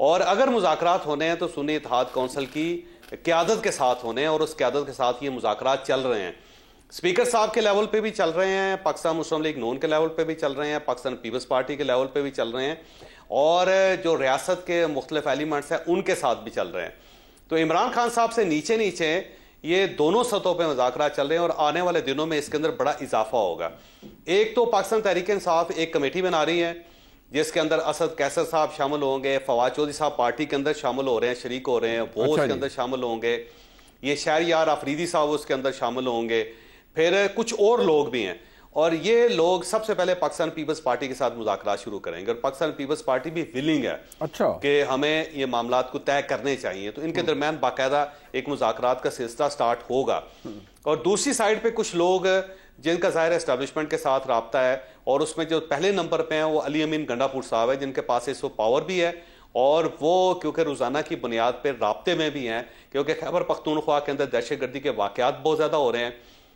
اور اگر مذاکرات ہونے ہیں تو سنی اتحاد کونسل کی قیادت کے ساتھ ہونے ہیں، اور اس قیادت کے ساتھ یہ مذاکرات چل رہے ہیں. اسپیکر صاحب کے لیول پہ بھی چل رہے ہیں، پاکستان مسلم لیگ نون کے لیول پہ بھی چل رہے ہیں، پاکستان پیپلز پارٹی کے لیول پہ بھی چل رہے ہیں، اور جو ریاست کے مختلف ایلیمنٹس ہیں ان کے ساتھ بھی چل رہے ہیں. تو عمران خان صاحب سے نیچے نیچے یہ دونوں سطحوں پہ مذاکرات چل رہے ہیں، اور آنے والے دنوں میں اس کے اندر بڑا اضافہ ہوگا. ایک تو پاکستان تحریک انصاف ایک کمیٹی بنا رہی ہے جس کے اندر اسد کیسر صاحب شامل ہوں گے، فواد چودھری صاحب پارٹی کے اندر شامل ہو رہے ہیں، شریک ہو رہے ہیں، وہ اس کے اندر شامل ہوں گے، یہ شہریار آفریدی صاحب اس کے اندر شامل ہوں گے، پھر کچھ اور لوگ بھی ہیں. اور یہ لوگ سب سے پہلے پاکستان پیپلز پارٹی کے ساتھ مذاکرات شروع کریں گے، اور پاکستان پیپلز پارٹی بھی ولنگ ہے کہ ہمیں یہ معاملات کو طے کرنے چاہیے. تو ان کے درمیان باقاعدہ ایک مذاکرات کا سلسلہ سٹارٹ ہوگا. اور دوسری سائڈ پہ کچھ لوگ جن کا ظاہر اسٹیبلشمنٹ کے ساتھ رابطہ ہے، اور اس میں جو پہلے نمبر پہ ہیں وہ علی امین گنڈا پور صاحب ہے، جن کے پاس اس وقت پاور بھی ہے، اور وہ کیونکہ روزانہ کی بنیاد پہ رابطے میں بھی ہیں، کیونکہ خیبر پختونخوا کے اندر دہشت گردی کے واقعات بہت زیادہ ہو رہے ہیں،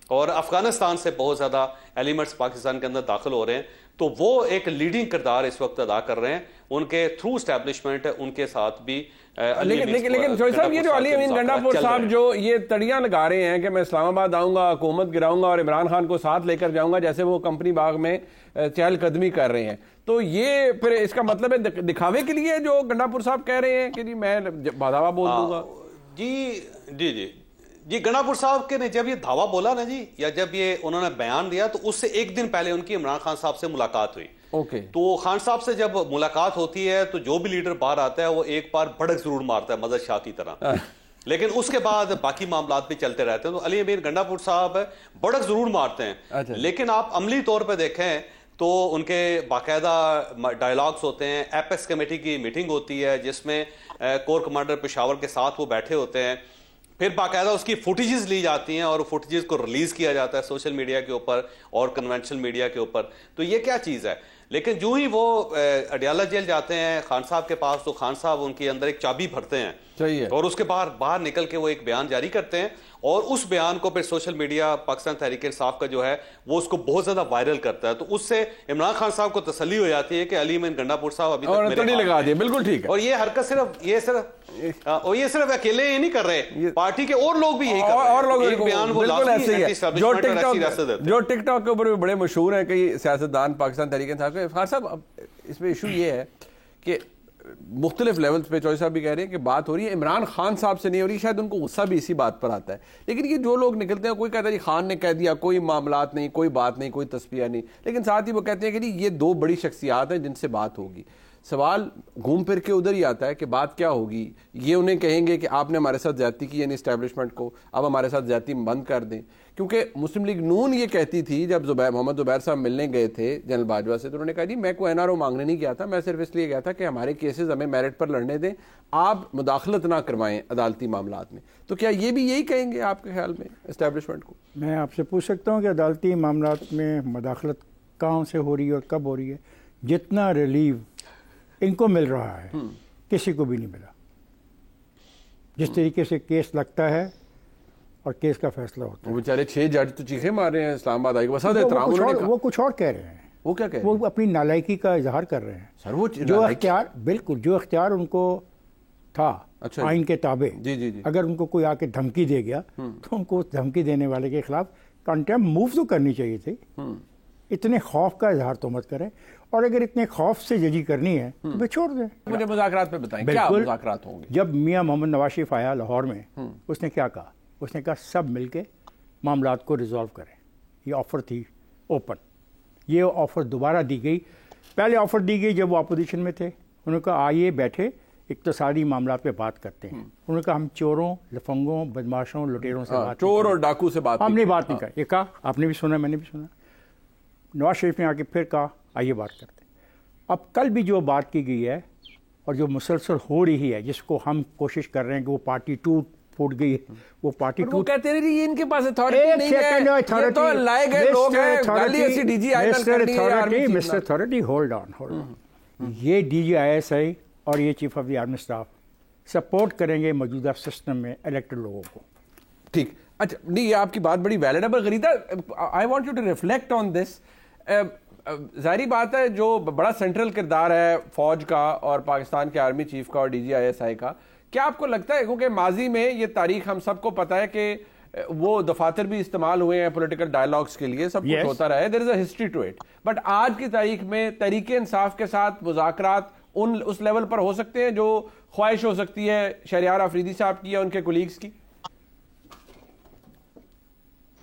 اور افغانستان سے بہت زیادہ ایلیمنٹس پاکستان کے اندر داخل ہو رہے ہیں. تو وہ ایک لیڈنگ کردار اس وقت ادا کر رہے ہیں. ان کے تھرو اسٹیبلشمنٹ ان کے ساتھ بھی لیکن جوئی صاحب یہ جو علی امین گنڈا پور صاحب جو یہ تڑیاں لگا رہے ہیں کہ میں اسلام آباد آؤں گا، حکومت گراؤں گا اور عمران خان کو ساتھ لے کر جاؤں گا، جیسے وہ کمپنی باغ میں چہل قدمی کر رہے ہیں، تو یہ پھر اس کا مطلب ہے دکھاوے کے لیے جو گنڈا پور صاحب کہہ رہے ہیں کہ جی میں باداوا بول دوں گا؟ جی گنڈا پور صاحب کے نے جب یہ دعویٰ بولا نا جی، یا جب یہ انہوں نے بیان دیا، تو اس سے ایک دن پہلے ان کی عمران خان صاحب سے ملاقات ہوئی. تو خان صاحب سے جب ملاقات ہوتی ہے تو جو بھی لیڈر باہر آتا ہے وہ ایک بار بھڑک ضرور مارتا ہے مظہر شاہ کی طرح، لیکن اس کے بعد باقی معاملات بھی چلتے رہتے ہیں. تو علی امین گنڈا پور صاحب بھڑک ضرور مارتے ہیں، لیکن آپ عملی طور پہ دیکھیں تو ان کے باقاعدہ ڈائلاگز ہوتے ہیں. ایپیکس کمیٹی کی میٹنگ ہوتی ہے جس میں کور کمانڈر پشاور کے ساتھ وہ بیٹھے ہوتے ہیں، پھر باقاعدہ اس کی فوٹیجز لی جاتی ہیں اور فوٹیجز کو ریلیز کیا جاتا ہے سوشل میڈیا کے اوپر اور کنونشنل میڈیا کے اوپر. تو یہ کیا چیز ہے؟ لیکن جو ہی وہ اڈیالہ جیل جاتے ہیں خان صاحب کے پاس، تو خان صاحب ان کے اندر ایک چابی بھرتے ہیں، اور اس کے باہر نکل کے وہ ایک بیان جاری کرتے ہیں، اور اس بیان کو پھر سوشل میڈیا پاکستان تحریک انصاف کا جو ہے وہ اس کو بہت زیادہ وائرل کرتا ہے. تو اس سے عمران خان صاحب کو تسلی ہو جاتی ہے کہ علی امین گنڈا پور صاحب ابھی تک میرے لگا دیا. بالکل ٹھیک ہے. اور یہ حرکت یہ صرف اکیلے ہی نہیں کر رہے، پارٹی کے اور لوگ بھی یہی کر رہے ہیں. اور لوگ ایک بیان وہ لازمی ہے جو ٹک ٹاک کے اوپر بھی بڑے مشہور ہیں کئی سیاستدان پاکستان تحریک انصاف کے. خان صاحب اس میں ایشو یہ ہے کہ مختلف لیولز پہ چوئی صاحب بھی کہہ رہے ہیں کہ بات ہو رہی ہے عمران خان صاحب سے نہیں ہو رہی، شاید ان کو غصہ بھی اسی بات پر آتا ہے. لیکن یہ جو لوگ نکلتے ہیں، کوئی کہتا ہے جی خان نے کہہ دیا، کوئی معاملات نہیں، کوئی بات نہیں، کوئی تصفیہ نہیں، لیکن ساتھ ہی وہ کہتے ہیں کہ جی یہ دو بڑی شخصیات ہیں جن سے بات ہوگی. سوال گھوم پھر کے ادھر ہی آتا ہے کہ بات کیا ہوگی. یہ انہیں کہیں گے کہ آپ نے ہمارے ساتھ زیادتی کی، یعنی اسٹیبلشمنٹ کو اب ہمارے ساتھ زیادتی بند کر دیں. کیونکہ مسلم لیگ نون یہ کہتی تھی جب محمد زبیر صاحب ملنے گئے تھے جنرل باجوہ سے، تو انہوں نے کہا جی میں کوئی NRO مانگنے نہیں گیا تھا، میں صرف اس لیے گیا تھا کہ ہمارے کیسز ہمیں میرٹ پر لڑنے دیں، آپ مداخلت نہ کروائیں عدالتی معاملات میں. تو کیا یہ بھی یہی کہیں گے آپ کے خیال میں اسٹیبلشمنٹ کو؟ میں آپ سے پوچھ سکتا ہوں کہ عدالتی معاملات میں مداخلت کہاں سے ہو رہی ہے اور کب ہو رہی ہے؟ جتنا ریلیو ان کو مل رہا ہے کسی کو بھی نہیں ملا. جس طریقے سے کیس لگتا ہے اور کیس کا فیصلہ ہوتا ہے، وہ بیچارے 6 جج تو چیخیں مار رہے ہیں اسلام آباد آئی کے بساد احترام. وہ کچھ اور کہہ رہے ہیں. وہ کیا کہہ رہے ہیں؟ وہ اپنی نالائکی کا اظہار کر رہے ہیں. سر وہ جو اختیار بالکل جو اختیار ان کو تھا آئین کے تابع، اگر ان کو کوئی آ کے دھمکی دے گیا تو ان کو دھمکی دینے والے کے خلاف کنٹیمپٹ موو تو کرنی چاہیے تھی. اتنے خوف کا اظہار تو مت کریں، اور اگر اتنے خوف سے ججی کرنی ہے تو پھر چھوڑ دیں. مجھے مذاکرات پہ بتائیں کیا مذاکرات ہوں گے؟ جب میاں محمد نواز شریف آیا لاہور میں، اس نے کیا کہا؟ اس نے کہا سب مل کے معاملات کو ریزالو کریں. یہ آفر تھی اوپن. یہ آفر دوبارہ دی گئی. پہلے آفر دی گئی جب وہ اپوزیشن میں تھے، انہوں نے کہا آئیے بیٹھے اقتصادی معاملات پہ بات کرتے ہیں. انہوں نے کہا ہم چوروں، لفنگوں، بدماشوں، لٹیروں سے بات، چور اور ڈاکو سے بات ہم نے بات نہیں کہا. یہ کہا آپ نے بھی سنا، میں نے بھی سنا. نواز شریف نے آ کے پھر کہا آئیے بات کرتے ہیں. اب کل بھی جو بات کی گئی ہے اور جو مسلسل ہو رہی ہے، جس کو ہم کوشش کر رہے ہیں کہ وہ پارٹی پھوٹ گئی ہے، وہ پارٹی وہ کہتے ہیں یہ ان کے پاس اتھارٹی نہیں ہے، یہ تو لائے گئے لوگ ہیں، گالی ایسی ڈی جی آئی ایس کرنی ہے. Mister authority hold on. یہ D G I S I اور یہ chief of the army staff support کریں گے موجودہ سسٹم میں الیکٹڈ لوگوں کو. ٹھیک. اچھا نہیں، یہ آپ کی بات بڑی ویلڈ ہے، پر Gharida I want you to reflect on this. ظاہری بات ہے جو بڑا سینٹرل کردار ہے فوج کا اور پاکستان کے آرمی چیف کا اور DGISI کا، کیا آپ کو لگتا ہے، کیونکہ ماضی میں یہ تاریخ ہم سب کو پتا ہے کہ وہ دفاتر بھی استعمال ہوئے ہیں پولیٹیکل ڈائیلاگس کے لیے، سب کچھ ہوتا رہا ہے، دیر از اے ہسٹری ٹو اٹ، بٹ آج کی تاریخ میں تحریک انصاف کے ساتھ مذاکرات اس لیول پر ہو سکتے ہیں جو خواہش ہو سکتی ہے شہریار آفریدی صاحب کی یا ان کے کولیگز کی؟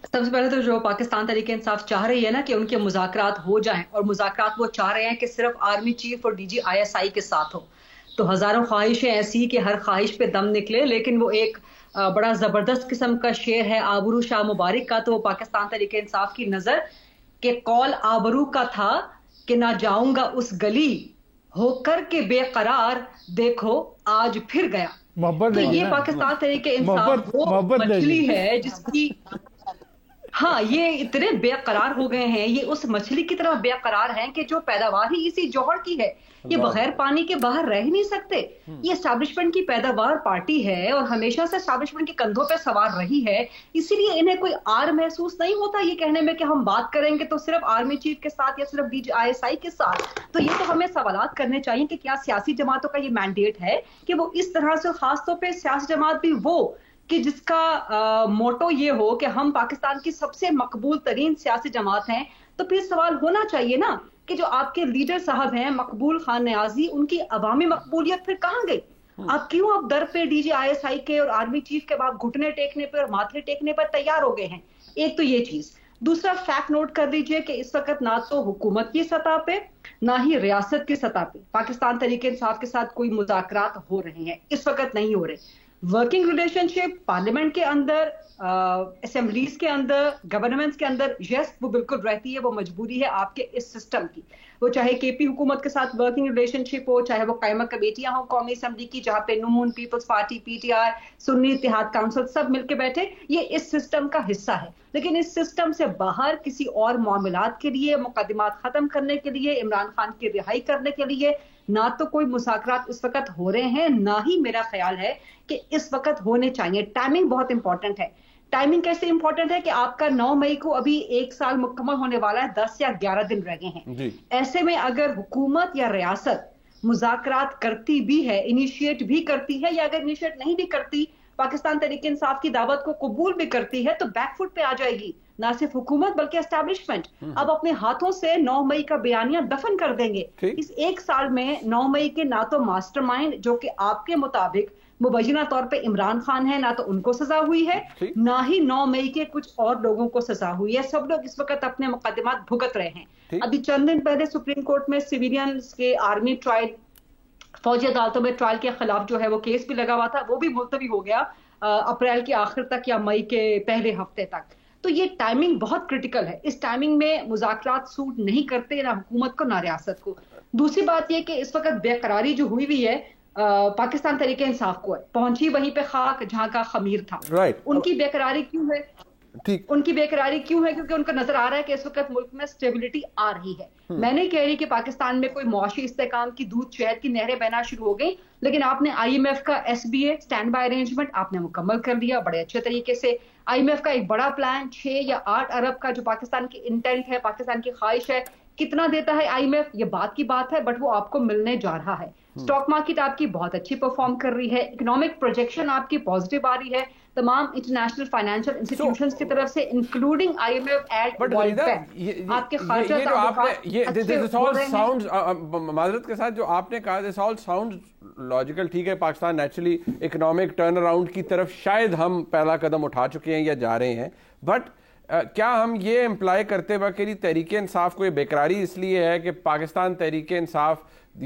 سب سے پہلے تو جو پاکستان تحریک انصاف چاہ رہی ہے نا کہ ان کے مذاکرات ہو جائیں، اور مذاکرات وہ چاہ رہے ہیں کہ صرف آرمی چیف اور DGISI کے ساتھ ہو، تو ہزاروں خواہشیں ایسی کہ ہر خواہش پہ دم نکلے، لیکن وہ ایک بڑا زبردست قسم کا شعر ہے آبرو شاہ مبارک کا، تو وہ پاکستان تحریک انصاف کی نظر کہ قول آبرو کا تھا کہ نہ جاؤں گا اس گلی ہو کر کے بے قرار، دیکھو آج پھر گیا۔ تو یہ پاکستان تحریک انصاف وہ مچھلی ہے جس کی، ہاں یہ اتنے بے قرار ہو گئے ہیں، یہ اس مچھلی کی طرح بے قرار ہیں کہ جو پیداوار ہی اسی جوہر کی ہے، یہ بغیر پانی کے باہر رہ نہیں سکتے۔ یہ اسٹیبلشمنٹ کی پیداوار پارٹی ہے اور ہمیشہ سے اسٹیبلشمنٹ کے کندھوں پہ سوار رہی ہے، اسی لیے انہیں کوئی آر محسوس نہیں ہوتا یہ کہنے میں کہ ہم بات کریں گے تو صرف آرمی چیف کے ساتھ یا صرف DGISI کے ساتھ۔ تو یہ تو ہمیں سوالات کرنے چاہیے کہ کیا سیاسی جماعتوں کا یہ مینڈیٹ ہے کہ وہ اس طرح سے، خاص طور پہ سیاسی جماعت بھی وہ کہ جس کا موٹو یہ ہو کہ ہم پاکستان کی سب سے مقبول ترین سیاسی جماعت ہیں، تو پھر سوال ہونا چاہیے نا کہ جو آپ کے لیڈر صاحب ہیں مقبول خان نیازی، ان کی عوامی مقبولیت پھر کہاں گئی؟ آپ کیوں اب در پہ DGISI کے اور آرمی چیف کے بعد گھٹنے ٹیکنے پر اور ماتھے ٹیکنے پر تیار ہو گئے ہیں؟ ایک تو یہ چیز۔ دوسرا فیکٹ نوٹ کر لیجئے کہ اس وقت نہ تو حکومت کی سطح پہ نہ ہی ریاست کی سطح پہ پاکستان تحریک انصاف کے ساتھ کوئی مذاکرات ہو رہے ہیں، اس وقت نہیں ہو رہے۔ ورکنگ ریلیشن شپ پارلیمنٹ کے اندر، اسمبلیز کے اندر، گورنمنٹس کے اندر، یس وہ بالکل رہتی ہے، وہ مجبوری ہے آپ کے اس سسٹم کی، وہ چاہے KP حکومت کے ساتھ ورکنگ ریلیشن شپ ہو، چاہے وہ قائمہ کمیٹیاں ہوں قومی اسمبلی کی جہاں پہ نون، پیپلز پارٹی، PTI، سنی اتحاد کونسل سب مل کے بیٹھے، یہ اس سسٹم کا حصہ ہے۔ لیکن اس سسٹم سے باہر کسی اور معاملات کے لیے، مقدمات ختم کرنے کے لیے، عمران خان کی رہائی کرنے کے لیے نہ تو کوئی مذاکرات اس وقت ہو رہے ہیں، نہ ہی میرا خیال ہے کہ اس وقت ہونے چاہیے۔ ٹائمنگ بہت امپورٹنٹ ہے۔ ٹائمنگ کیسے امپورٹنٹ ہے کہ آپ کا 9 مئی کو ابھی 1 سال مکمل ہونے والا ہے، 10 یا 11 دن رہ گئے ہیں۔ ایسے میں اگر حکومت یا ریاست مذاکرات کرتی بھی ہے، انیشیٹ بھی کرتی ہے، یا اگر انیشیٹ نہیں بھی کرتی، پاکستان تحریک انصاف کی دعوت کو قبول بھی کرتی ہے، تو بیک فٹ پہ آ جائے گی نہ صرف حکومت بلکہ اسٹیبلشمنٹ۔ اب اپنے ہاتھوں سے 9 مئی کا بیانیہ دفن کر دیں گے۔ اس 1 سال میں 9 مئی کے نہ تو ماسٹر مائنڈ جو کہ آپ کے مطابق مبینہ طور پہ عمران خان ہے، نہ تو ان کو سزا ہوئی ہے، نہ ہی 9 مئی کے کچھ اور لوگوں کو سزا ہوئی ہے۔ سب لوگ اس وقت اپنے مقدمات بھگت رہے ہیں۔ ابھی چند دن پہلے سپریم کورٹ میں سویلینز کے آرمی ٹرائل، فوجی عدالتوں میں ٹرائل کے خلاف جو ہے وہ کیس بھی لگا ہوا تھا، وہ بھی ملتوی ہو گیا اپریل کے آخر تک یا مئی کے پہلے ہفتے تک۔ تو یہ ٹائمنگ بہت کرٹیکل ہے۔ اس ٹائمنگ میں مذاکرات سوٹ نہیں کرتے نہ حکومت کو نہ ریاست کو۔ دوسری بات یہ کہ اس وقت بے قراری جو ہوئی ہے پاکستان تحریک انصاف کو ہے، پہنچی وہیں پہ خاک جہاں کا خمیر تھا۔ ان کی بے قراری کیوں ہے؟ ان کی بے قراری کیوں ہے؟ کیونکہ ان کو نظر آ رہا ہے کہ اس وقت ملک میں اسٹیبلٹی آ رہی ہے۔ میں نہیں کہہ رہی کہ پاکستان میں کوئی معاشی استحکام کی دودھ شہد کی نہریں بہنا شروع ہو گئی، لیکن آپ نے IMF کا SBA اسٹینڈ بائی ارینجمنٹ آپ نے مکمل کر لیا بڑے اچھے طریقے سے۔ IMF کا ایک بڑا پلان 6 یا 8 ارب کا جو پاکستان کی انٹینٹ ہے، پاکستان کی خواہش ہے، کتنا دیتا ہے IMF یہ بات کی بات ہے، بٹ وہ آپ کو ملنے جا رہا ہے۔ اسٹاک مارکیٹ آپ کی بہت اچھی پرفارم کر رہی ہے، اکنامک پروجیکشن آپ کی پازیٹیو آ رہی ہے، تمام انٹرنیشنل فائنینشیل انسٹیٹیوشنز کی طرف سے including IMF and world bank آپ کے خارجہ معذرت کے ساتھ جو آپ نے کہا دس آل ساؤنڈ لاجیکل، ٹھیک ہے، Pakistan naturally economic turn around کی طرف شاید ہم پہلا قدم اٹھا چکے ہیں یا جا رہے ہیں، بٹ کیا ہم یہ امپلائی کرتے وقت کہ تحریک انصاف کو یہ بےقراری اس لیے ہے کہ پاکستان تحریک انصاف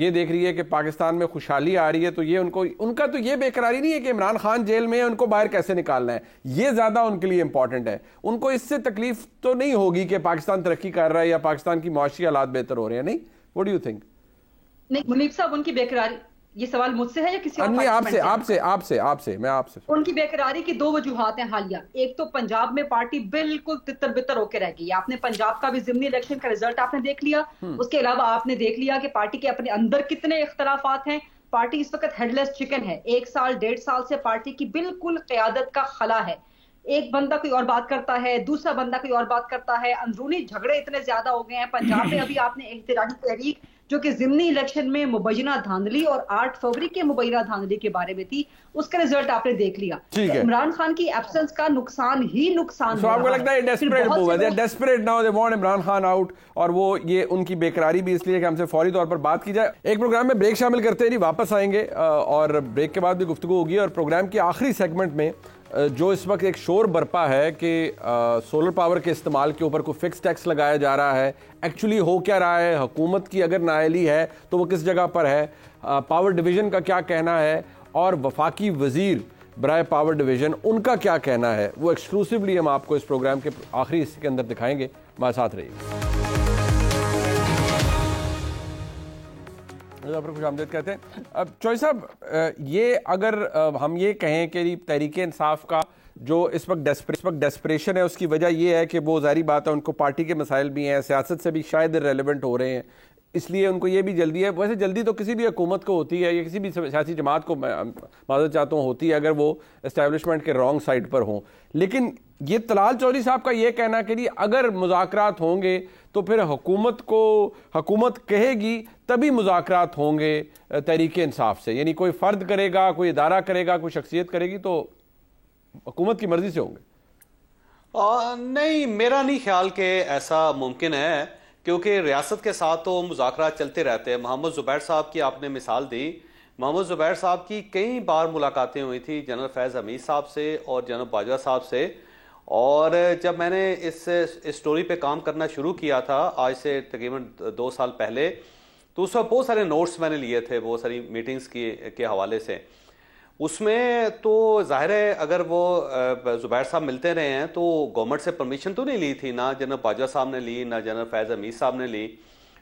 یہ دیکھ رہی ہے کہ پاکستان میں خوشحالی آ رہی ہے، تو یہ ان کا تو یہ بےقراری نہیں ہے کہ عمران خان جیل میں ہے، ان کو باہر کیسے نکالنا ہے، یہ زیادہ ان کے لیے امپورٹنٹ ہے۔ ان کو اس سے تکلیف تو نہیں ہوگی کہ پاکستان ترقی کر رہا ہے یا پاکستان کی معاشی حالات بہتر ہو رہے ہیں، نہیں؟ What do you think? نہیں منیب صاحب، ان کی بےقراری، یہ سوال مجھ سے ہے یا کسی اور؟ نہیں، آپ سے میں آپ سے۔ ان کی بےقراری کی 2 وجوہات ہیں حالیہ۔ ایک تو پنجاب میں پارٹی بالکل تتر بتر ہو کے رہ گئی، آپ نے پنجاب کا بھی ضمنی الیکشن کا رزلٹ آپ نے دیکھ لیا، اس کے علاوہ آپ نے دیکھ لیا کہ پارٹی کے اپنے اندر کتنے اختلافات ہیں۔ پارٹی اس وقت ہیڈ لیس چکن ہے، 1 سال 1.5 سال سے پارٹی کی بالکل قیادت کا خلا ہے۔ ایک بندہ کوئی اور بات کرتا ہے, دوسرا بندہ کوئی اور بات کرتا ہے, اندرونی جھگڑے اتنے زیادہ ہو گئے ہیں. پنجاب میں ابھی آپ نے احتجاجی تحریک جو کہ ضمنی الیکشن میں مبینہ دھاندلی اور 8 فروری کے مبینہ دھاندلی کے بارے میں تھی, اس کا رزلٹ آپ نے دیکھ لیا. عمران خان کی ایبسنس کا نقصان ہی نقصان. آپ کو لگتا ہے ڈیسپریٹ موو ہے, they are desperate now, they want Imran Khan out, اور وہ یہ ان کی بےقراری بھی اس لیے کہ ہم سے فوری طور پر بات کی جائے. ایک پروگرام میں بریک شامل کرتے ہیں, واپس آئیں گے اور بریک کے بعد بھی گفتگو ہوگی. اور پروگرام کے آخری سیگمنٹ میں جو اس وقت ایک شور برپا ہے کہ سولر پاور کے استعمال کے اوپر کوئی فکس ٹیکس لگایا جا رہا ہے, ایکچولی ہو کیا رہا ہے, حکومت کی اگر نااہلی ہے تو وہ کس جگہ پر ہے, پاور ڈویژن کا کیا کہنا ہے, اور وفاقی وزیر برائے پاور ڈویژن ان کا کیا کہنا ہے, وہ ایکسکلوسیولی ہم آپ کو اس پروگرام کے آخری حصے کے اندر دکھائیں گے. ہمارے ساتھ رہیے. خوش آمدید کہتے ہیں. اب چوئی صاحب, یہ اگر ہم یہ کہیں کہ تحریک انصاف کا جو اس وقت ڈیسپریشن ہے, اس کی وجہ یہ ہے کہ وہ ظاہری بات ہے ان کو پارٹی کے مسائل بھی ہیں, سیاست سے بھی شاید ریلیونٹ ہو رہے ہیں, اس لیے ان کو یہ بھی جلدی ہے. ویسے جلدی تو کسی بھی حکومت کو ہوتی ہے یا کسی بھی سیاسی جماعت کو معذرت چاہتا ہوں ہوتی ہے اگر وہ اسٹیبلشمنٹ کے رانگ سائڈ پر ہوں. لیکن یہ طلال چودھری صاحب کا یہ کہنا کہ اگر مذاکرات ہوں گے تو پھر حکومت کہے گی تبھی مذاکرات ہوں گے تحریک انصاف سے, یعنی کوئی فرد کرے گا, کوئی ادارہ کرے گا, کوئی شخصیت کرے گی تو حکومت کی مرضی سے ہوں گے. نہیں, میرا نہیں خیال کہ ایسا ممکن ہے, کیونکہ ریاست کے ساتھ تو مذاکرات چلتے رہتے ہیں. محمد زبیر صاحب کی آپ نے مثال دی. محمد زبیر صاحب کی کئی بار ملاقاتیں ہوئی تھی جنرل فیض حمید صاحب سے اور جنرل باجوہ صاحب سے, اور جب میں نے اس اسٹوری پہ کام کرنا شروع کیا تھا آج سے تقریباً 2 سال پہلے, تو اس وقت بہت سارے نوٹس میں نے لیے تھے بہت ساری میٹنگز کے حوالے سے. اس میں تو ظاہر ہے اگر وہ زبیر صاحب ملتے رہے ہیں تو گورنمنٹ سے پرمیشن تو نہیں لی تھی, نہ جنرل باجوہ صاحب نے لی, نہ جنرل فیض حمید صاحب نے لی,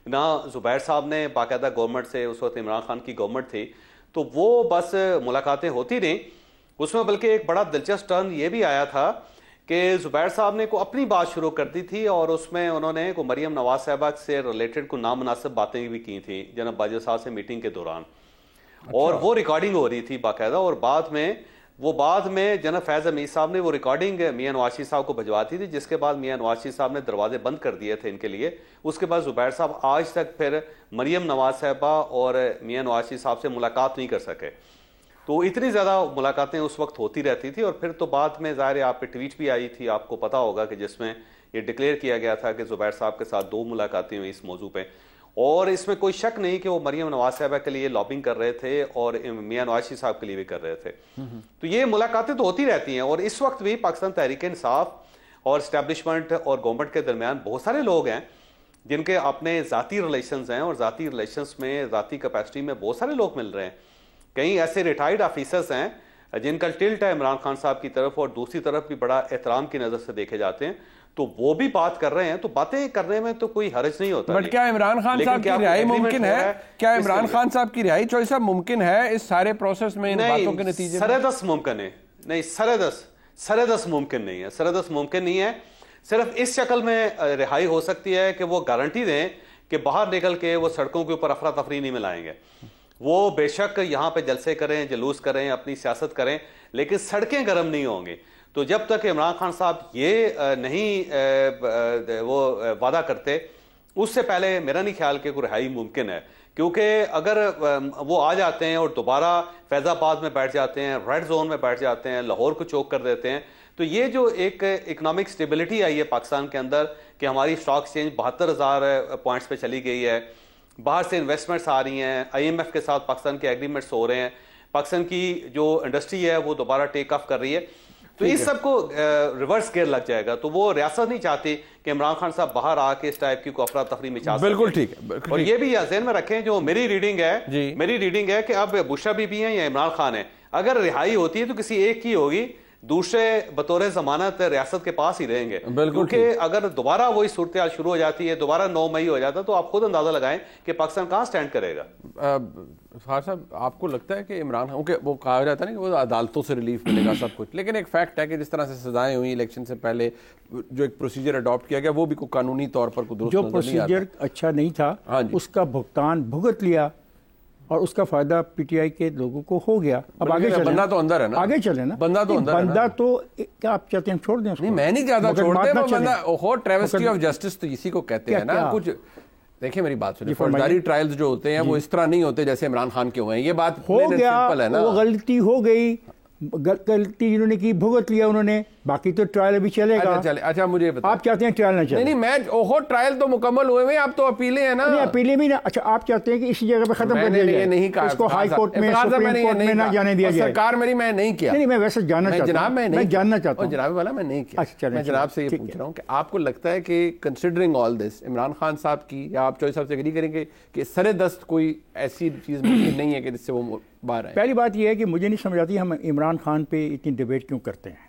نہ زبیر صاحب نے باقاعدہ گورنمنٹ سے, اس وقت عمران خان کی گورنمنٹ تھی, تو وہ بس ملاقاتیں ہوتی رہیں. اس میں بلکہ ایک بڑا دلچسپ ٹرن یہ بھی آیا تھا کہ زبیر صاحب نے کو اپنی بات شروع کر دی تھی, اور اس میں انہوں نے کو مریم نواز صاحبہ سے ریلیٹڈ کو نامناسب باتیں بھی کی تھیں جناب باجوہ صاحب سے میٹنگ کے دوران, اور وہ ریکارڈنگ ہو رہی تھی باقاعدہ. اور بعد میں جناب فیض حمید صاحب نے وہ ریکارڈنگ میاں نواز شریف صاحب کو بھجواتی تھی, جس کے بعد میاں نواز شریف صاحب نے دروازے بند کر دیے تھے ان کے لیے. اس کے بعد زبیر صاحب آج تک پھر مریم نواز صاحبہ اور میاں نواز شریف صاحب سے ملاقات نہیں کر سکے. تو اتنی زیادہ ملاقاتیں اس وقت ہوتی رہتی تھی. اور پھر تو بعد میں ظاہر آپ پہ ٹویٹ بھی آئی تھی, آپ کو پتا ہوگا, کہ جس میں یہ ڈکلیئر کیا گیا تھا کہ زبیر صاحب کے ساتھ 2 ملاقاتیں ہوئی اس موضوع پہ. اور اس میں کوئی شک نہیں کہ وہ مریم نواز صاحبہ کے لیے لابنگ کر رہے تھے اور میاں نواز شریف صاحب کے لیے بھی کر رہے تھے. تو یہ ملاقاتیں تو ہوتی رہتی ہیں. اور اس وقت بھی پاکستان تحریک انصاف اور اسٹیبلشمنٹ اور گورنمنٹ کے درمیان بہت سارے لوگ ہیں جن کے اپنے ذاتی ریلیشنز ہیں, اور ذاتی ریلیشنز میں ذاتی کیپیسٹی میں بہت سارے لوگ مل رہے ہیں. کئی ایسے ریٹائرڈ آفیسرز ہیں جن کا ٹلٹ ہے عمران خان صاحب کی طرف, اور دوسری طرف بھی بڑا احترام کی نظر سے دیکھے جاتے ہیں, تو وہ بھی بات کر رہے ہیں. تو باتیں کرنے میں تو کوئی حرج نہیں ہوتا. بٹ کیا عمران خان صاحب کی رہائی ممکن ہے؟ کیا عمران خان صاحب کی رہائی چوئی صاحب ممکن ہے اس سارے پروسیس میں, ان باتوں کے نتیجے میں؟ سرحدس ممکن ہے نہیں, سرحدس ممکن نہیں ہے. سرحدس ممکن نہیں ہے. صرف اس شکل میں رہائی ہو سکتی ہے کہ وہ گارنٹی دیں کہ باہر نکل کے وہ سڑکوں کے اوپر افراتفری نہیں ملائیں گے. وہ بے شک یہاں پہ جلسے کریں, جلوس کریں, اپنی سیاست کریں, لیکن سڑکیں گرم نہیں ہوں گی. تو جب تک عمران خان صاحب یہ نہیں وہ وعدہ کرتے, اس سے پہلے میرا نہیں خیال کہ کوئی رہائی ممکن ہے. کیونکہ اگر وہ آ جاتے ہیں اور دوبارہ فیض آباد میں بیٹھ جاتے ہیں, ریڈ زون میں بیٹھ جاتے ہیں, لاہور کو چوک کر دیتے ہیں, تو یہ جو ایک اکنامک سٹیبلٹی آئی ہے پاکستان کے اندر کہ ہماری اسٹاک ایکسچینج 72,000 پوائنٹس پہ چلی گئی ہے, باہر سے انویسٹمنٹس آ رہی ہیں, IMF کے ساتھ پاکستان کے ایگریمنٹس ہو رہے ہیں, پاکستان کی جو انڈسٹری ہے وہ دوبارہ ٹیک آف کر رہی ہے, تو اس سب کو ریورس گیئر لگ جائے گا. تو وہ ریاست نہیں چاہتی کہ عمران خان صاحب باہر آ کے اس ٹائپ کی افراتفری مچا سکیں. بالکل ٹھیک ہے. اور یہ بھی ذہن میں رکھیں, جو میری ریڈنگ ہے کہ اب بشرا بی بی ہیں یا عمران خان ہیں, اگر رہائی ہوتی ہے تو کسی ایک کی ہوگی, دوسرے بطور ضمانت ریاست کے پاس ہی رہیں گے. کیونکہ اگر دوبارہ وہی صورتحال شروع ہو جاتی ہے, دوبارہ 9 مئی ہو جاتا ہے, تو آپ خود اندازہ لگائیں کہ پاکستان کہاں سٹینڈ کرے گا. فار صاحب, آپ کو لگتا ہے کہ عمران خان, وہ کہا جاتا ہے نا کہ وہ عدالتوں سے ریلیف ملے گا سب کچھ, لیکن ایک فیکٹ ہے کہ جس طرح سے سزائیں ہوئی الیکشن سے پہلے, جو ایک پروسیجر اڈاپٹ کیا گیا, وہ بھی کوئی قانونی طور پر درست جو پروسیجر اچھا نہیں تھا, اس کا بھگتان بھگت لیا اور اس کا فائدہ پی ٹی آئی کے لوگوں کو ہو گیا. اب آگے چلیں, بندہ تو اندر ہے نا, آگے چلیں نا, بندہ تو اندر ہے نا, بندہ تو کیا آپ چاہتے ہیں ہم چھوڑ دیں اس کو؟ نہیں میں نہیں چاہتا چھوڑ دیں, وہ بندہ ہو ٹریوسٹی آف جسٹس تو اسی کو کہتے ہیں نا. کچھ دیکھیں میری بات سنیں, فوجداری ٹرائلز جو ہوتے ہیں وہ اس طرح نہیں ہوتے جیسے عمران خان کے ہوئے ہیں. یہ بات ہو گیا, وہ غلطی ہو گئی, غلطی جنہوں نے کی بھگت لیا انہوں نے, باقی تو ٹرائل ابھی چلے گا. اچھا مجھے بتائیں, آپ چاہتے ہیں ٹرائل نہ چلے؟ نہیں میں ٹرائل تو مکمل ہوئے ہیں, اب تو اپیلیں ہیں نا. نہیں اپیلیں بھی نا, اچھا آپ چاہتے ہیں کہ اسی جگہ پہ ختم کر دیا جائے, نہیں کہا اس کو ہائی کورٹ میں سپریم کورٹ میں نہ جانے دیا جائے. سرکار میری میں نہیں کیا. نہیں میں ویسے جاننا چاہتا ہوں, جناب میں جاننا چاہتا ہوں. جناب والا میں نہیں کیا. میں جناب سے یہ پوچھ رہا ہوں کہ آپ کو لگتا ہے کہ کنسیڈرنگ آل دس عمران خان صاحب کی, یا آپ چوہدری صاحب سے اگری کریں گے کہ سر دست کوئی ایسی چیز نہیں ہے کہ جس سے وہ باہر آئے؟ پہلی بات یہ ہے کہ مجھے نہیں سمجھ آتی ہم عمران خان پہ اتنی ڈیبیٹ کیوں کرتے ہیں.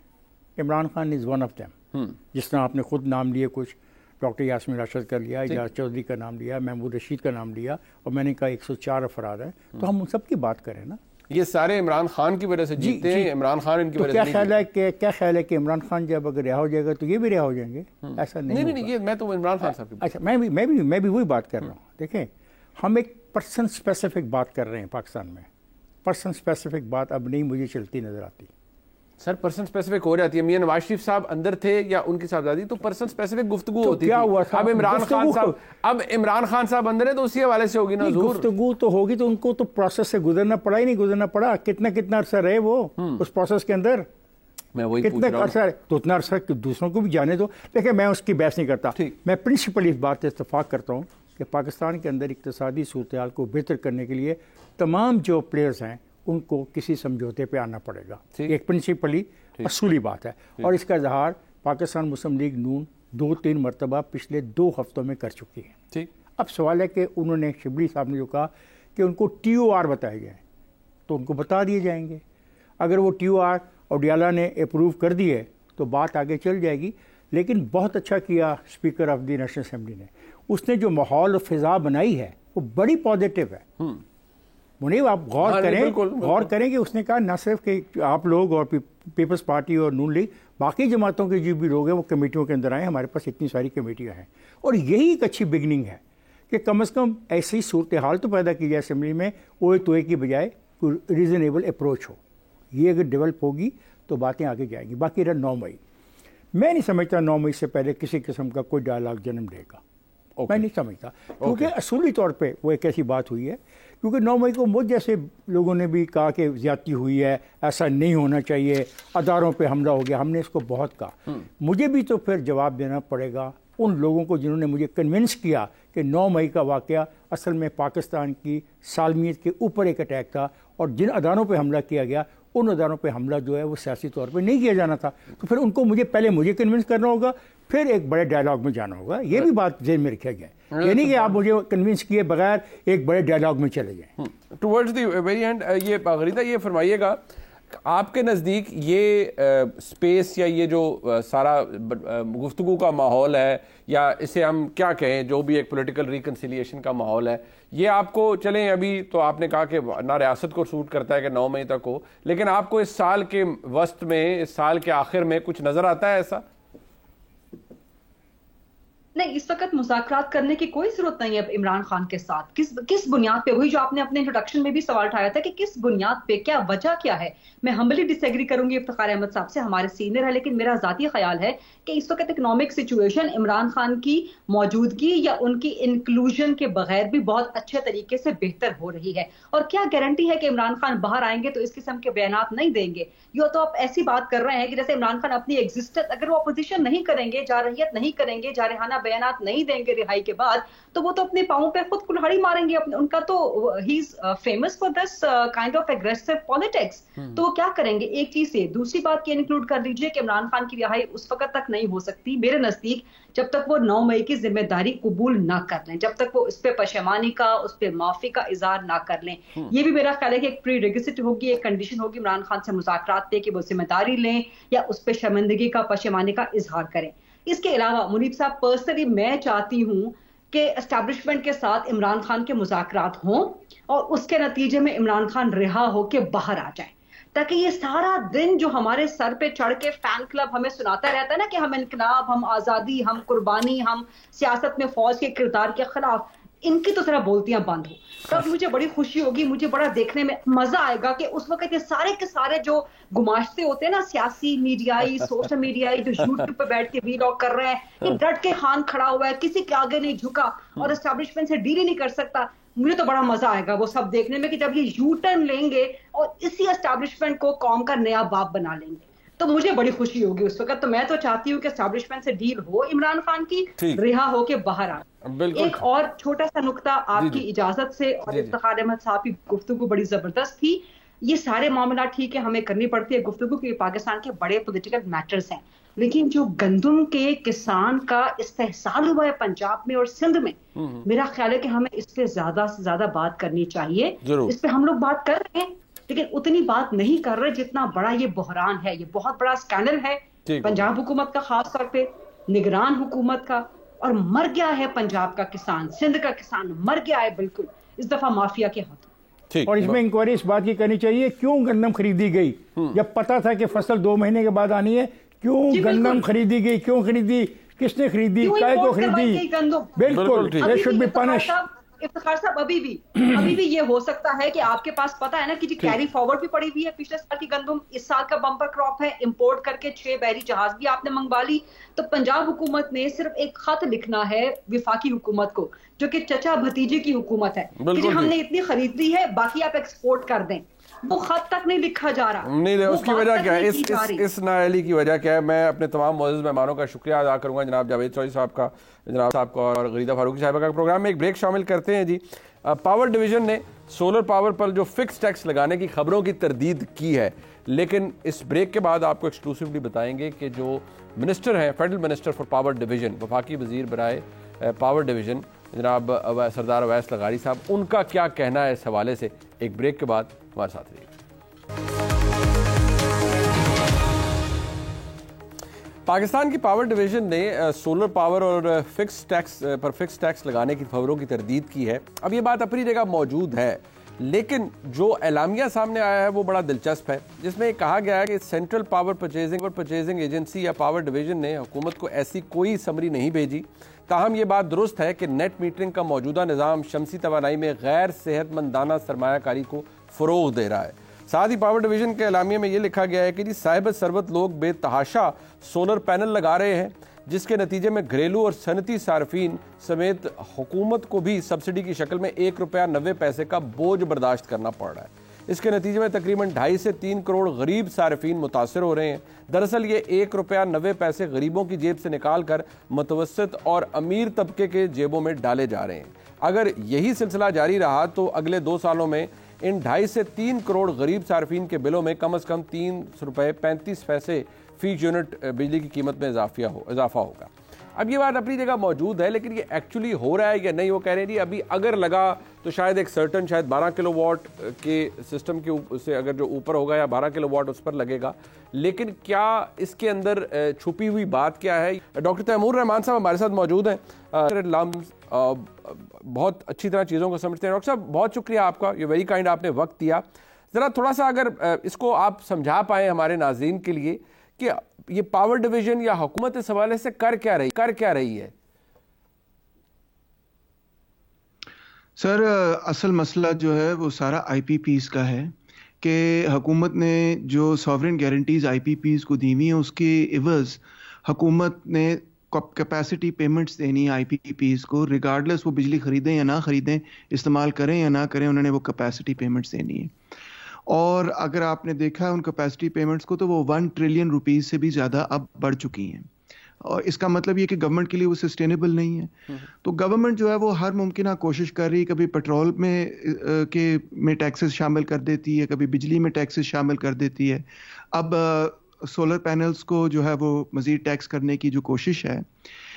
Imran Khan is one of them. جس طرح آپ نے خود نام لیے, کچھ ڈاکٹر یاسمین راشد کا لیا, اعجاز چودھری کا نام لیا, محمود رشید کا نام لیا, اور میں نے کہا 104 افراد ہیں, تو ہم ان سب کی بات کریں نا. یہ سارے عمران خان کی وجہ سے جیتے ہیں, عمران خان ان کی وجہ سے نہیں. کیا خیال ہے کہ عمران خان جب اگر رہا ہو جائے گا تو یہ بھی رہا ہو جائیں گے؟ ایسا نہیں, یہ میں تو عمران خان صاحب کی. اچھا میں بھی وہی بات کر رہا ہوں. دیکھیں ہم ایک پرسن اسپیسیفک بات کر رہے ہیں پاکستان میں. پرسن اسپیسیفک بات اب نہیں مجھے چلتی نظر آتی. سر پرسن اسپیسیفک ہو جاتی ہے. میاں نواز شریف صاحب اندر تھے یا ان کی صاحبزادی, تو پرسن اسپیسیفک گفتگو ہوتی کیا ہوا تھی. اب عمران خان صاحب اندر ہے تو اسی حوالے سے ہوگی نا. گفتگو تو ہوگی, تو ان کو تو پروسیس سے گزرنا پڑا ہی نہیں گزرنا پڑا. کتنا عرصہ رہے وہ اس پروسیس کے اندر, میں وہی کتنا عرصہ رہے, تو اتنا عرصہ دوسروں کو بھی جانے دو. دیکھیں میں اس کی بحث نہیں کرتا, میں پرنسپلی اس بات سے اتفاق کرتا ہوں کہ پاکستان کے اندر اقتصادی صورتحال کو بہتر کرنے کے لیے تمام جو پلیئرز ہیں ان کو کسی سمجھوتے پہ آنا پڑے گا. ایک پرنسپلی اصولی بات ہے, اور اس کا اظہار پاکستان مسلم لیگ نون 2-3 مرتبہ پچھلے 2 ہفتوں میں کر چکی ہے. اب سوال ہے کہ انہوں نے, شبلی صاحب نے جو کہا کہ ان کو ٹی او آر بتائے جائیں, تو ان کو بتا دیے جائیں گے. اگر وہ ٹی او آر اور ڈیالہ نے اپروو کر دیے تو بات آگے چل جائے گی. لیکن بہت اچھا کیا speaker of the national assembly نے, اس نے جو ماحول و فضا بنائی ہے وہ بڑی پازیٹیو ہے. منیب آپ غور کریں کہ اس نے کہا نہ صرف کہ آپ لوگ اور پیپلز پارٹی اور نون لیگ, باقی جماعتوں کے جو بھی لوگ ہیں وہ کمیٹیوں کے اندر آئے. ہمارے پاس اتنی ساری کمیٹیاں ہیں, اور یہی ایک اچھی بگننگ ہے کہ کم از کم ایسی صورتحال تو پیدا کی جائے اسمبلی میں, اوے توئے کی بجائے کوئی ریزنیبل اپروچ ہو. یہ اگر ڈیولپ ہوگی تو باتیں آگے جائیں گی. باقی رہا 9 مئی, میں نہیں سمجھتا 9 مئی سے پہلے کسی قسم کا کوئی ڈائلاگ جنم لے گا. میں نہیں سمجھتا, کیونکہ اصولی طور پہ وہ ایک ایسی بات ہوئی ہے, کیونکہ 9 مئی کو مجھ جیسے لوگوں نے بھی کہا کہ زیادتی ہوئی ہے, ایسا نہیں ہونا چاہیے, اداروں پہ حملہ ہو گیا. ہم نے اس کو بہت کہا. مجھے بھی تو پھر جواب دینا پڑے گا ان لوگوں کو جنہوں نے مجھے کنونس کیا کہ 9 مئی کا واقعہ اصل میں پاکستان کی سالمیت کے اوپر ایک اٹیک تھا, اور جن اداروں پہ حملہ کیا گیا ان اداروں پہ حملہ جو ہے وہ سیاسی طور پہ نہیں کیا جانا تھا. تو پھر ان کو مجھے کنونس کرنا ہوگا, پھر ایک بڑے ڈائلاگ میں جانا ہوگا. یہ بھی بات ذہن میں رکھا جائے, یہ نہیں کہ آپ مجھے کنونس کیے بغیر ایک بڑے ڈائلاگ میں چلے جائیں. ٹورڈز دی ویری اینڈ, یہ غریدہ یہ فرمائیے گا, آپ کے نزدیک یہ اسپیس یا یہ جو سارا گفتگو کا ماحول ہے, یا اسے ہم کیا کہیں, جو بھی ایک پولیٹیکل ریکنسیلیشن کا ماحول ہے, یہ آپ کو چلیں ابھی تو آپ نے کہا کہ نہ ریاست کو سوٹ کرتا ہے کہ 9 مئی تک ہو, لیکن آپ کو اس سال کے وسط میں, اس سال کے آخر میں کچھ نظر آتا ہے ایسا؟ نہیں, اس وقت مذاکرات کرنے کی کوئی ضرورت نہیں ہے عمران خان کے ساتھ. کس بنیاد پہ, وہی جو آپ نے اپنے انٹروڈکشن میں بھی سوال اٹھایا تھا کہ کس بنیاد پہ, کیا وجہ کیا ہے. میں ہمبلی ڈس ایگری کروں گی افتخار احمد صاحب سے, ہمارے سینئر ہے, لیکن میرا ذاتی خیال ہے کہ اس وقت اکنامک سچویشن عمران خان کی موجودگی یا ان کی انکلوژن کے بغیر بھی بہت اچھے طریقے سے بہتر ہو رہی ہے. اور کیا گارنٹی ہے کہ عمران خان باہر آئیں گے تو اس قسم کے بیانات نہیں دیں گے؟ یہ تو آپ ایسی بات کر رہے ہیں کہ جیسے عمران خان اپنی ایگزسٹنس, اگر وہ اپوزیشن نہیں کریں گے, جارحیت نہیں کریں گے, جارحانہ بیانات نہیں دیں گے رہائی کے بعد, تو وہ تو اپنے پاؤں پہ خود کلہاڑی ماریں گے. ان کا تو ہی is famous for this kind of aggressive politics. تو وہ کیا کریں گے؟ ایک چیز سے دوسری بات یہ انکلوڈ کر لیجئے کہ عمران خان کی رہائی اس وقت تک نہیں ہو سکتی میرے نزدیک جب تک وہ 9 مئی کی ذمہ داری قبول نہ کر لیں, جب تک وہ اس پہ پشیمانی کا, اس پہ معافی کا اظہار نہ کر لیں. یہ بھی میرا خیال ہے کہ ایک پری ریگسٹ ہوگی, ایک کنڈیشن ہوگی عمران خان سے مذاکرات پہ کہ وہ ذمہ داری لیں یا اس پہ شرمندگی کا, پشیمانی کا اظہار کریں. اس کے علاوہ منیب صاحب, پرسنلی میں چاہتی ہوں کہ اسٹیبلشمنٹ کے ساتھ عمران خان کے مذاکرات ہوں اور اس کے نتیجے میں عمران خان رہا ہو کے باہر آ جائیں, تاکہ یہ سارا دن جو ہمارے سر پہ چڑھ کے فین کلب ہمیں سناتا رہتا ہے نا کہ ہم انقلاب, ہم آزادی, ہم قربانی, ہم سیاست میں فوج کے کردار کے خلاف, ان کی تو ذرا بولتیاں بند ہو. تب مجھے بڑی خوشی ہوگی, مجھے بڑا دیکھنے میں مزہ آئے گا کہ اس وقت یہ سارے کے سارے جو گماشتے ہوتے ہیں نا سیاسی میڈیائی, سوشل میڈیائی, جو یوٹیوب پہ بیٹھ کے ویلاگ کر رہے ہیں, یہ ڈٹ کے خان کھڑا ہوا ہے, کسی کے آگے نہیں جھکا اور اسٹیبلشمنٹ سے ڈیل ہی نہیں کر سکتا. مجھے تو بڑا مزہ آئے گا وہ سب دیکھنے میں کہ جب یہ یو ٹرن لیں گے اور اسی اسٹیبلشمنٹ کو قوم کا نیا باپ بنا لیں گے, تو مجھے بڑی خوشی ہوگی اس وقت. تو میں تو چاہتی ہوں کہ اسٹیبلشمنٹ سے ڈیل ہو عمران خان کی, رہا ہو کے باہر آ. ایک اور چھوٹا سا نقطہ آپ کی اجازت سے, اور افتخار احمد صاحب کی گفتگو بڑی زبردست تھی. یہ سارے معاملات ٹھیک ہے, ہمیں کرنی پڑتی ہے گفتگو کہ پاکستان کے بڑے پولیٹیکل میٹرز ہیں, لیکن جو گندم کے کسان کا استحصال ہوا ہے پنجاب میں اور سندھ میں, میرا خیال ہے کہ ہمیں اس پہ زیادہ سے زیادہ بات کرنی چاہیے. اس پہ ہم لوگ بات کر رہے ہیں لیکن اتنی بات نہیں کر رہے جتنا بڑا یہ بحران ہے. یہ بہت بڑا اسکینڈل ہے پنجاب حکومت کا, خاص طور پہ نگران حکومت کا, اور مر گیا ہے پنجاب کا کسان, سندھ کا کسان مر گیا ہے بالکل اس دفعہ مافیا کے ہاتھوں. اور اس میں انکوائری اس بات کی کرنی چاہیے کیوں گندم خریدی گئی جب پتا تھا کہ فصل 2 مہینے کے بعد آنی ہے. کیوں گندم خریدی گئی, کیوں خریدی, کس نے خریدی, کائے کو خریدی. بالکل افتخار صاحب ابھی بھی یہ ہو سکتا ہے کہ آپ کے پاس پتا ہے نا کہ جی کیری فارورڈ بھی پڑی ہوئی ہے پچھلے سال کی گندم, اس سال کا بمپر کراپ ہے, امپورٹ کر کے 6 بحری جہاز بھی آپ نے منگوا لی. تو پنجاب حکومت نے صرف ایک خط لکھنا ہے وفاقی حکومت کو, جو کہ چچا بھتیجے کی حکومت ہے, کہ ہم نے اتنی خرید لی ہے باقی آپ ایکسپورٹ کر دیں. وہ خط تک نہیں لکھا جا رہا. نہیں, اس کی وجہ کیا ہے, اس نااہلی کی وجہ کیا ہے؟ میں اپنے تمام معزز مہمانوں کا شکریہ ادا کروں گا, جناب جاوید چودھری صاحب کا, جناب صاحب کا, اور غریدہ فاروقی صاحبہ کا. پروگرام میں ایک بریک شامل کرتے ہیں. جی, پاور ڈویژن نے سولر پاور پر جو فکس ٹیکس لگانے کی خبروں کی تردید کی ہے, لیکن اس بریک کے بعد آپ کو ایکسکلوسیولی بتائیں گے کہ جو منسٹر ہیں, federal minister for power division, وفاقی وزیر برائے پاور ڈویژن جناب سردار اویس لغاری صاحب, ان کا کیا کہنا ہے اس حوالے سے. ایک بریک کے بعد ہمارے ساتھ رہیے. پاکستان کی پاور ڈویژن نے سولر پاور اور فکس ٹیکس لگانے کی خبروں کی تردید کی ہے. اب یہ بات اپنی جگہ موجود ہے, لیکن جو اعلامیہ سامنے آیا ہے وہ بڑا دلچسپ ہے, جس میں کہا گیا ہے کہ سینٹرل پاور پرچیزنگ ایجنسی یا پاور ڈویژن نے حکومت کو ایسی کوئی سمری نہیں بھیجی. تاہم یہ بات درست ہے کہ نیٹ میٹرنگ کا موجودہ نظام شمسی توانائی میں غیر صحت مندانہ سرمایہ کاری کو فروغ دے رہا ہے. ساتھ ہی پاور ڈویژن کے اعلامیے میں یہ لکھا گیا ہے کہ جی صاحب ثروت لوگ بے تحاشا سولر پینل لگا رہے ہیں, جس کے نتیجے میں گھریلو اور صنعتی صارفین سمیت حکومت کو بھی سبسڈی کی شکل میں 1 روپیہ 90 پیسے کا بوجھ برداشت کرنا پڑ رہا ہے. اس کے نتیجے میں تقریباً 2.5 سے 3 کروڑ غریب صارفین متاثر ہو رہے ہیں. دراصل یہ 1 روپیہ 90 پیسے غریبوں کی جیب سے نکال کر متوسط اور امیر طبقے کے جیبوں میں ڈالے جا رہے ہیں. اگر یہی سلسلہ جاری رہا تو اگلے 2 سالوں میں ان 2.5 سے 3 کروڑ غریب صارفین کے بلوں میں کم از کم 3 روپے 35 پیسے فی یونٹ بجلی کی قیمت میں اضافہ ہوگا. اب یہ بات اپنی جگہ موجود ہے, لیکن یہ ایکچولی ہو رہا ہے یا نہیں, وہ کہہ رہے ہیں جی ابھی اگر لگا تو شاید ایک سرٹن شاید 12 کلو واٹ کے سسٹم کے سے اگر جو اوپر ہوگا یا 12 کلو واٹ اس پر لگے گا, لیکن کیا اس کے اندر چھپی ہوئی بات کیا ہے؟ ڈاکٹر تیمور رحمان صاحب ہمارے ساتھ موجود ہیں, بہت اچھی طرح چیزوں کو سمجھتے ہیں. ڈاکٹر صاحب بہت شکریہ آپ کا, یہ ویری کائنڈ, آپ نے وقت دیا. ذرا تھوڑا سا اگر اس کو آپ سمجھا پائیں ہمارے ناظرین کے لیے کہ یہ پاور ڈویژن یا حکومت اس حوالے سے کر کیا رہی ہے؟ سر اصل مسئلہ جو ہے وہ سارا آئی پی پیز کا ہے کہ حکومت نے جو ساورن گارنٹیز آئی پی پیز کو دی ہوئی ہیں اس کے عوض حکومت نے کیپیسٹی پیمنٹس دینی ہے آئی پی پیز کو, ریگارڈلیس وہ بجلی خریدیں یا نہ خریدیں, استعمال کریں یا نہ کریں, انہوں نے وہ کیپیسٹی پیمنٹس دینی ہے. اور اگر آپ نے دیکھا ان کیپیسٹی پیمنٹس کو تو وہ 1 ٹریلین روپیز سے بھی زیادہ اب بڑھ چکی ہیں, اور اس کا مطلب یہ کہ گورنمنٹ کے لیے وہ سسٹینیبل نہیں ہے. تو گورنمنٹ جو ہے وہ ہر ممکنہ کوشش کر رہی ہے, کبھی پیٹرول میں ٹیکسز شامل کر دیتی ہے, کبھی بجلی میں ٹیکسز شامل کر دیتی ہے. اب سولر پینلز کو جو ہے وہ مزید ٹیکس کرنے کی جو کوشش ہے,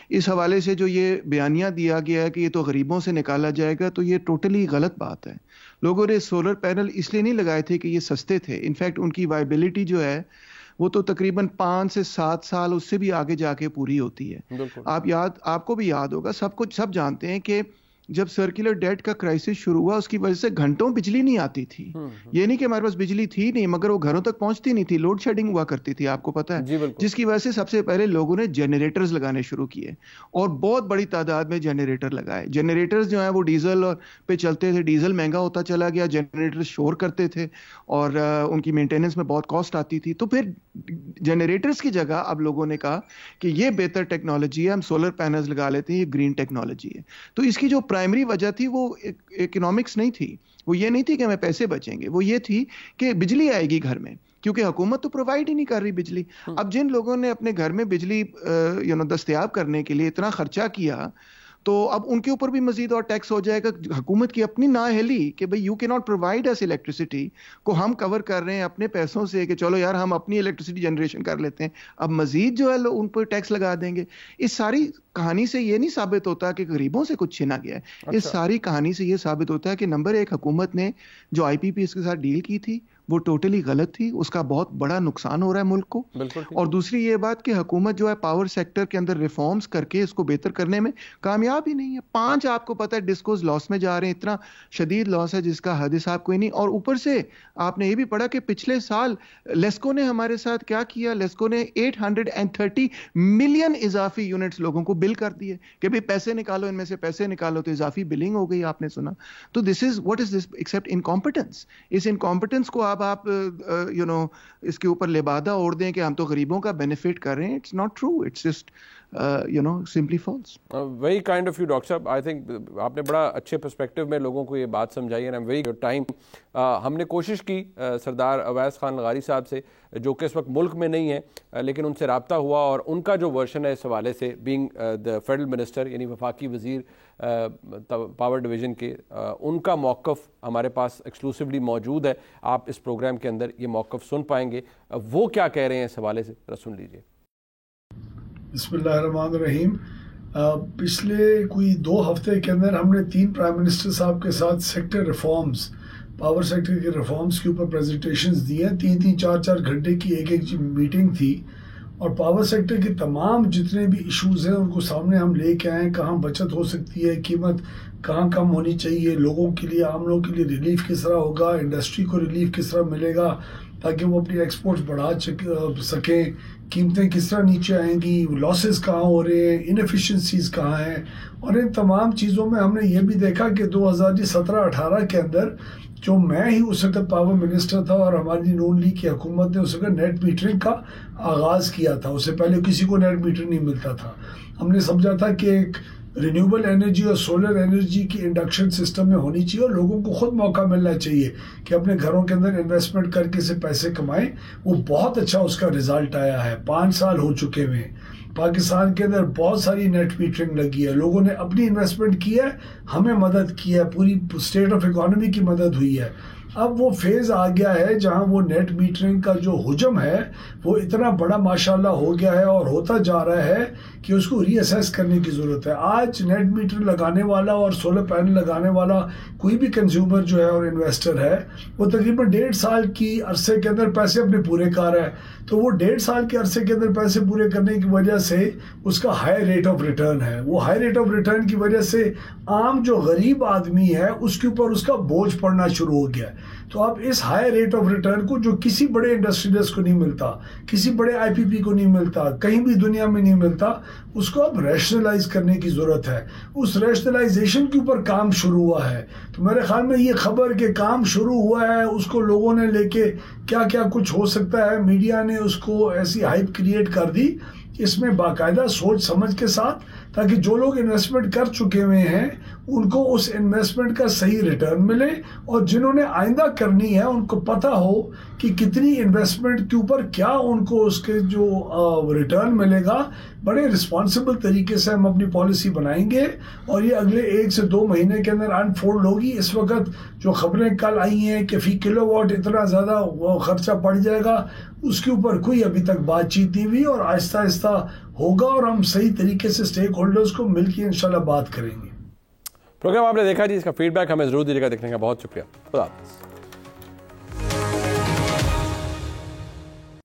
اس حوالے سے جو یہ بیانیہ دیا گیا ہے کہ یہ تو غریبوں سے نکالا جائے گا, تو یہ ٹوٹلی غلط بات ہے. لوگوں نے سولر پینل اس لیے نہیں لگائے تھے کہ یہ سستے تھے, انفیکٹ ان کی وائبلٹی جو ہے وہ تو تقریباً 5 سے 7 سال اس سے بھی آگے جا کے پوری ہوتی ہے. آپ کو بھی یاد ہوگا, سب جانتے ہیں کہ جب سرکولر ڈیٹ کا کرائسس شروع ہوا اس کی وجہ سے گھنٹوں بجلی نہیں آتی تھی. یہ نہیں کہ ہمارے پاس بجلی تھی نہیں, مگر وہ گھروں تک پہنچتی نہیں تھی, لوڈ شیڈنگ ہوا کرتی تھی, آپ کو پتا ہے, جس کی وجہ سے سب سے پہلے لوگوں نے جنریٹرز لگانے شروع کیے اور بہت بڑی تعداد میں جنریٹر لگائے. جنریٹرز جو ہیں وہ ڈیزل پہ چلتے تھے, ڈیزل مہنگا ہوتا چلا گیا, جنریٹر شور کرتے تھے اور ان کی مینٹیننس میں بہت کاسٹ آتی تھی. تو پھر جنریٹرز کی جگہ اب لوگوں نے کہا کہ یہ بہتر ٹیکنالوجی ہے, ہم سولر پینلز لگا لیتے ہیں, یہ گرین ٹیکنالوجی ہے. تو اس کی جو پرائمری وجہ تھی وہ اکنامکس نہیں تھی, وہ یہ نہیں تھی کہ ہمیں پیسے بچیں گے, وہ یہ تھی کہ بجلی آئے گی گھر میں, کیونکہ حکومت تو پرووائڈ ہی نہیں کر رہی بجلی. اب جن لوگوں نے اپنے گھر میں بجلی دستیاب کرنے کے لیے اتنا خرچہ کیا تو اب ان کے اوپر بھی مزید اور ٹیکس ہو جائے گا. حکومت کی اپنی نااہلی کہ بھئی یو کی ناٹ پرووائڈ اس الیکٹریسٹی کو ہم کور کر رہے ہیں اپنے پیسوں سے کہ چلو یار ہم اپنی الیکٹریسٹی جنریشن کر لیتے ہیں, اب مزید جو ہے ان پر ٹیکس لگا دیں گے. اس ساری کہانی سے یہ نہیں ثابت ہوتا کہ غریبوں سے کچھ چھینا گیا ہے. اس ساری کہانی سے یہ ثابت ہوتا ہے کہ نمبر ایک, حکومت نے جو آئی پی پی اس کے ساتھ ڈیل کی تھی وہ ٹوٹلی غلط تھی, اس کا بہت بڑا نقصان ہو رہا ہے ملک کو. اور دوسری یہ بات کہ حکومت جو ہے پاور سیکٹر کے اندر ریفارمز کر کے اس کو بہتر کرنے میں کامیاب ہی نہیں ہے. 5 آپ کو پتہ ہے ڈسکوز لاس میں جا رہے ہیں, اتنا شدید لاس ہے جس کا حد حساب کوئی نہیں. اور اوپر سے آپ نے یہ بھی پڑھا کہ پچھلے سال لیسکو نے ہمارے ساتھ کیا کیا, لیسکو نے 830 ملین اضافی یونٹس لوگوں کو بل کر دیے کہ بھئی پیسے نکالو, ان میں سے پیسے نکالو, تو اضافی بلنگ ہو گئی, آپ نے سنا. تو this is what is this except incompetence. اس انکمپٹنس کو آپ اس کے اوپر لبادہ اوڑھ دیں کہ ہم تو غریبوں کا بینیفٹ کر رہے ہیں. It's not true, it's just simply false. Very kind of you, doctor صاحب. I think آپ نے بڑا اچھے پرسپیکٹو میں لوگوں کو یہ بات سمجھائی ہے. very good time. ہم نے کوشش کی سردار اویس خان لغاری صاحب سے, جو کہ اس وقت ملک میں نہیں ہے, لیکن ان سے رابطہ ہوا اور ان کا جو ورژن ہے اس حوالے سے, بینگ دا فیڈرل منسٹر یعنی وفاقی وزیر پاور ڈویژن کے, ان کا موقف ہمارے پاس ایکسکلوسیولی موجود ہے. آپ اس پروگرام کے اندر یہ موقف سن پائیں گے. وہ کیا کہہ رہے ہیں اس حوالے سے, ذرا سن لیجیے. بسم اللہ الرحمن الرحیم. پچھلے کوئی 2 ہفتے کے اندر ہم نے 3 پرائم منسٹر صاحب کے ساتھ سیکٹر ریفارمز, پاور سیکٹر کے ریفارمز کے اوپر پریزنٹیشنز دی ہیں. 3-3 4-4 گھنٹے کی ایک میٹنگ تھی اور پاور سیکٹر کے تمام جتنے بھی ایشوز ہیں ان کو سامنے ہم لے کے آئے. کہاں بچت ہو سکتی ہے, قیمت کہاں کم ہونی چاہیے, لوگوں کے لیے, عام لوگوں کے لیے ریلیف کس طرح ہوگا, انڈسٹری کو ریلیف کس طرح ملے گا تاکہ وہ اپنی ایکسپورٹس بڑھا سکیں, قیمتیں کس طرح نیچے آئیں گی, لاسز کہاں ہو رہے ہیں, انیفیشنسیز کہاں ہیں. اور ان تمام چیزوں میں ہم نے یہ بھی دیکھا کہ 2017-18 کے اندر جو میں ہی اس وقت پاور منسٹر تھا اور ہماری نون لیگ کی حکومت نے اس وقت نیٹ میٹرنگ کا آغاز کیا تھا. اس سے پہلے کسی کو نیٹ میٹر نہیں ملتا تھا. ہم نے سمجھا تھا کہ ایک رینیوبل انرجی اور سولر انرجی کی انڈکشن سسٹم میں ہونی چاہیے اور لوگوں کو خود موقع ملنا چاہیے کہ اپنے گھروں کے اندر انویسٹمنٹ کر کے سے پیسے کمائیں. وہ بہت اچھا اس کا رزلٹ آیا ہے. 5 سال ہو چکے ہوئے ہیں. پاکستان کے اندر بہت ساری نیٹ میٹرنگ لگی ہے, لوگوں نے اپنی انویسٹمنٹ کی ہے, ہمیں مدد کی ہے, پوری اسٹیٹ آف اکانومی کی مدد ہوئی ہے. اب وہ فیز آ گیا ہے جہاں وہ نیٹ میٹرنگ کا جو حجم ہے وہ اتنا بڑا ماشاءاللہ ہو گیا ہے اور ہوتا جا رہا ہے کہ اس کو ری اسیس کرنے کی ضرورت ہے. آج نیٹ میٹر لگانے والا اور سولر پینل لگانے والا کوئی بھی کنزیومر جو ہے اور انویسٹر ہے وہ تقریباً 1.5 سال کی عرصے کے اندر پیسے اپنے پورے کر رہا ہے. تو وہ 1.5 سال کے عرصے کے اندر پیسے پورے کرنے کی وجہ سے اس کا ہائی ریٹ آف ریٹرن ہے. وہ ہائی ریٹ آف ریٹرن کی وجہ سے عام جو غریب آدمی ہے اس کے اوپر اس کا بوجھ پڑنا شروع ہو گیا ہے. تو اب اس ہائی ریٹ آف ریٹرن کو جو کسی بڑے انڈسٹریلسٹ کو نہیں ملتا, کسی بڑے آئی پی پی کو نہیں ملتا, کہیں بھی دنیا میں نہیں ملتا, اس کو اب ریشنلائز کرنے کی ضرورت ہے. اس ریشنلائزیشن کے اوپر کام شروع ہوا ہے. تو میرے خیال میں یہ خبر کہ کام شروع ہوا ہے اس کو لوگوں نے لے کے کیا کیا کچھ ہو سکتا ہے, میڈیا نے اس کو ایسی ہائپ کریٹ کر دی. اس میں باقاعدہ سوچ سمجھ کے ساتھ تاکہ جو لوگ انویسٹمنٹ کر چکے ہوئے ہیں ان کو اس انویسٹمنٹ کا صحیح ریٹرن ملے اور جنہوں نے آئندہ کرنی ہے ان کو پتہ ہو کہ کتنی انویسٹمنٹ کے اوپر کیا ان کو اس کے جو ریٹرن ملے گا. بڑے رسپانسبل طریقے سے ہم اپنی پالیسی بنائیں گے اور یہ اگلے 1 سے 2 مہینے کے اندر انفولڈ ہوگی. اس وقت جو خبریں کل آئی ہیں کہ فی کلو واٹ اتنا زیادہ خرچہ پڑ جائے گا, اس کے اوپر کوئی ابھی تک بات چیت نہیں ہوئی اور آہستہ آہستہ ہوگا اور ہم صحیح طریقے سے اسٹیک ہولڈرز کو مل کے انشاءاللہ بات کریں گے. پروگرام آپ نے دیکھا جی, اس کا فیڈ بیک ہمیں ضرور دیجیے گا. دیکھنے کا بہت شکریہ. خدا حافظ.